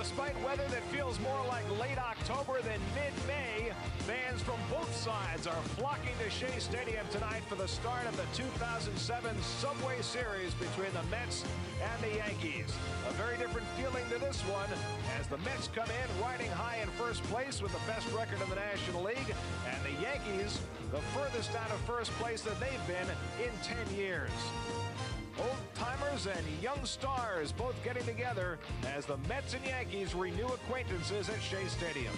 Despite weather that feels more like late October than mid-May, fans from both sides are flocking to Shea Stadium tonight for the start of the 2007 Subway Series between the Mets and the Yankees. A very different feeling to this one as the Mets come in riding high in first place with the best record in the National League, and the Yankees the furthest out of first place that they've been in 10 years. Old-timers and young stars both getting together as the Mets and Yankees renew acquaintances at Shea Stadium.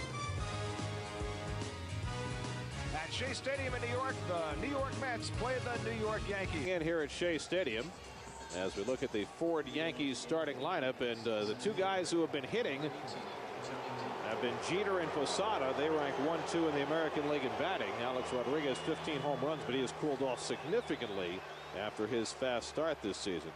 At Shea Stadium in New York, the New York Mets play the New York Yankees. In here at Shea Stadium as we look at the Ford Yankees starting lineup, and the two guys who have been hitting have been Jeter and Posada. They rank 1-2 in the American League in batting. Alex Rodriguez 15 home runs, but he has cooled off significantly after his fast start this season.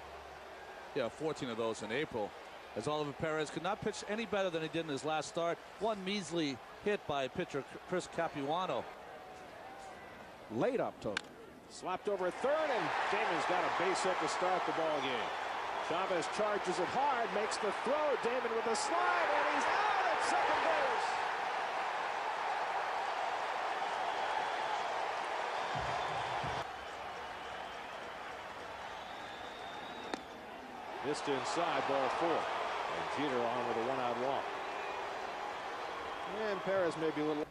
Yeah, 14 of those in April, as Oliver Perez could not pitch any better than he did in his last start. One measly hit by pitcher Chris Capuano. Late October. Slapped over third, and Damon's got a base hit to start the ball game. Chavez charges it hard, makes the throw. Damon with a slide, and he's out at second base. Missed inside, ball 4. And Jeter on with a one-out walk. And Perez may be a little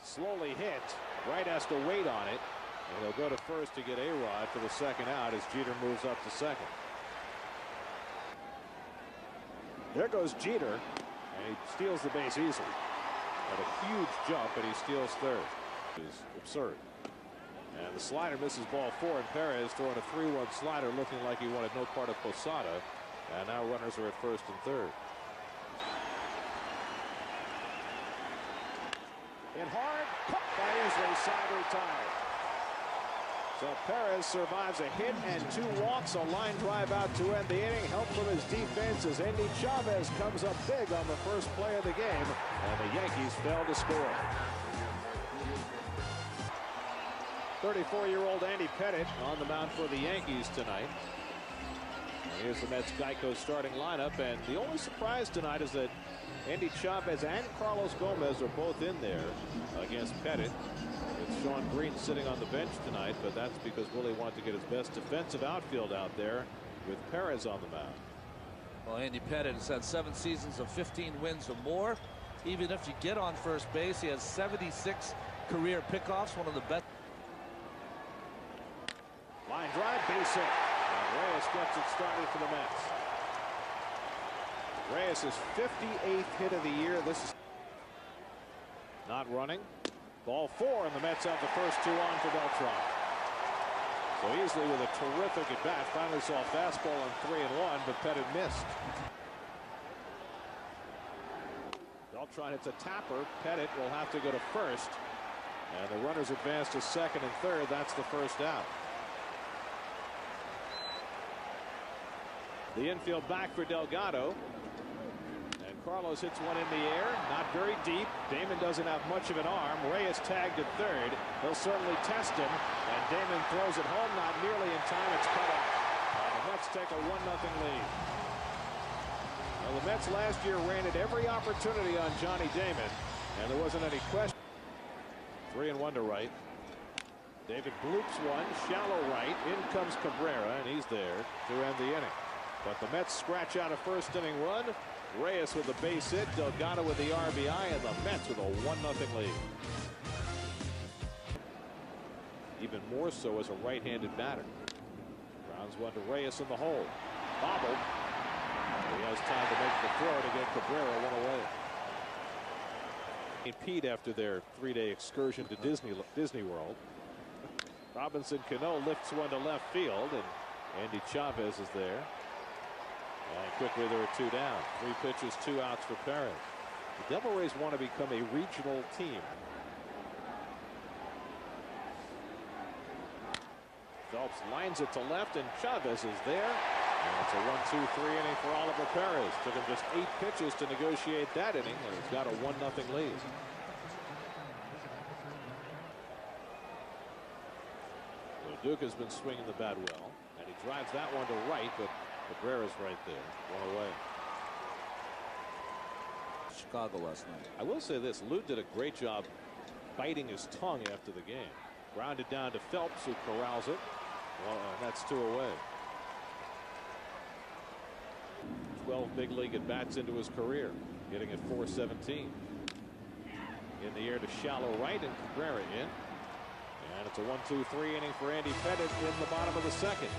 slowly hit. Wright has to wait on it. And he'll go to first to get A-Rod for the second out as Jeter moves up to second. There goes Jeter. And he steals the base easily. Had a huge jump, but he steals third. It is absurd. And the slider misses ball 4, and Perez throwing a 3-1 slider looking like he wanted no part of Posada. And now runners are at first and third. In hard, caught by Easley, side retired. So Perez survives a hit and 2 walks, a line drive out to end the inning. Help from his defense as Andy Chavez comes up big on the first play of the game, and the Yankees fail to score. 34-year-old Andy Pettitte on the mound for the Yankees tonight. And here's the Mets Geico starting lineup, and the only surprise tonight is that Andy Chavez and Carlos Gomez are both in there against Pettitte. It's Sean Green sitting on the bench tonight, but that's because Willie wanted to get his best defensive outfield out there with Perez on the mound. Well, Andy Pettitte has had 7 seasons of 15 wins or more. Even if you get on first base, he has 76 career pickoffs, one of the best. Line drive, base hit. And Reyes gets it started for the Mets. Reyes' 58th hit of the year. This is not running. Ball 4, and the Mets have the first 2 on for Beltran. So Easley with a terrific at bat. Finally saw a fastball on 3-1, but Pettitte missed. Beltran hits a tapper. Pettitte will have to go to first. And the runners advance to second and third. That's the first out. The infield back for Delgado. And Carlos hits one in the air. Not very deep. Damon doesn't have much of an arm. Reyes tagged at third. He'll certainly test him. And Damon throws it home. Not nearly in time. It's cut off. And the Mets take a 1-0 lead. Well, the Mets last year ran at every opportunity on Johnny Damon. And there wasn't any question. 3-1 to right. David bloops one. Shallow right. In comes Cabrera. And he's there to end the inning. But the Mets scratch out a first inning run. Reyes with a base hit. Delgado with the RBI. And the Mets with a 1-0 lead. Even more so as a right-handed batter. Grounds one to Reyes in the hole. Bobbled. He has time to make the throw to get Cabrera one away. Pete after their 3-day excursion to Disney World. Robinson Cano lifts one to left field, and Andy Chavez is there. And quickly there are 2 down. 3 pitches, 2 outs for Perez. The Devil Rays want to become a regional team. Phelps lines it to left, and Chavez is there. And it's a 1-2-3 inning for Oliver Perez. Took him just 8 pitches to negotiate that inning, and he's got a 1-0 lead. So Duke has been swinging the bat well, and he drives that one to right, but Cabrera's right there. One away. Chicago last night. I will say this. Lou did a great job biting his tongue after the game. Grounded down to Phelps, who corrals it. Well, and that's 2 away. 12 big league at bats into his career, hitting at .417. In the air to shallow right, and Cabrera in. And it's a 1-2-3 inning for Andy Pettit in the bottom of the second.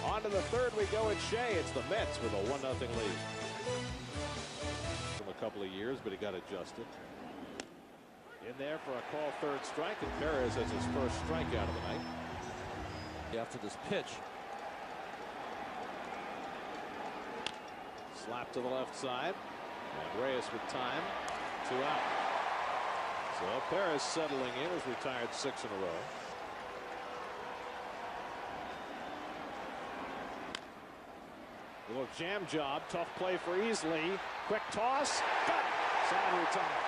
On to the third we go at Shea. It's the Mets with a 1-0 lead. From a couple of years, but he got adjusted. In there for a call third strike, and Perez has his first strikeout of the night. After this pitch. Slap to the left side, and Reyes with time. 2 out. So Perez settling in, has retired 6 in a row. A little jam job, tough play for Easley. Quick toss, got it. Side retired.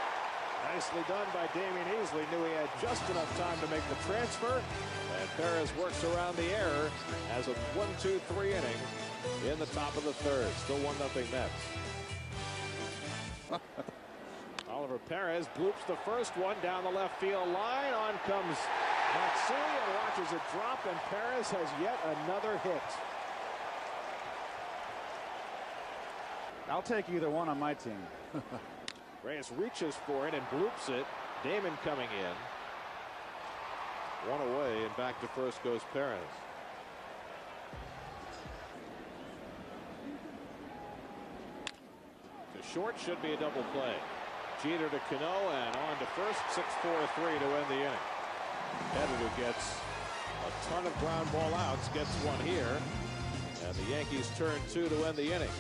Nicely done by Damian Easley. Knew he had just enough time to make the transfer. And Perez works around the error as a 1-2-3 inning in the top of the third. Still 1-0 Mets. Oliver Perez bloops the first one down the left field line. On comes Matsui and watches it drop, and Perez has yet another hit. I'll take either one on my team. Reyes reaches for it and bloops it. Damon coming in. 1 away, and back to first goes Perez. To short should be a double play. Jeter to Cano and on to first. 6-4-3 to end the inning. Pettit, who gets a ton of ground ball outs, gets one here. And the Yankees turn 2 to end the inning.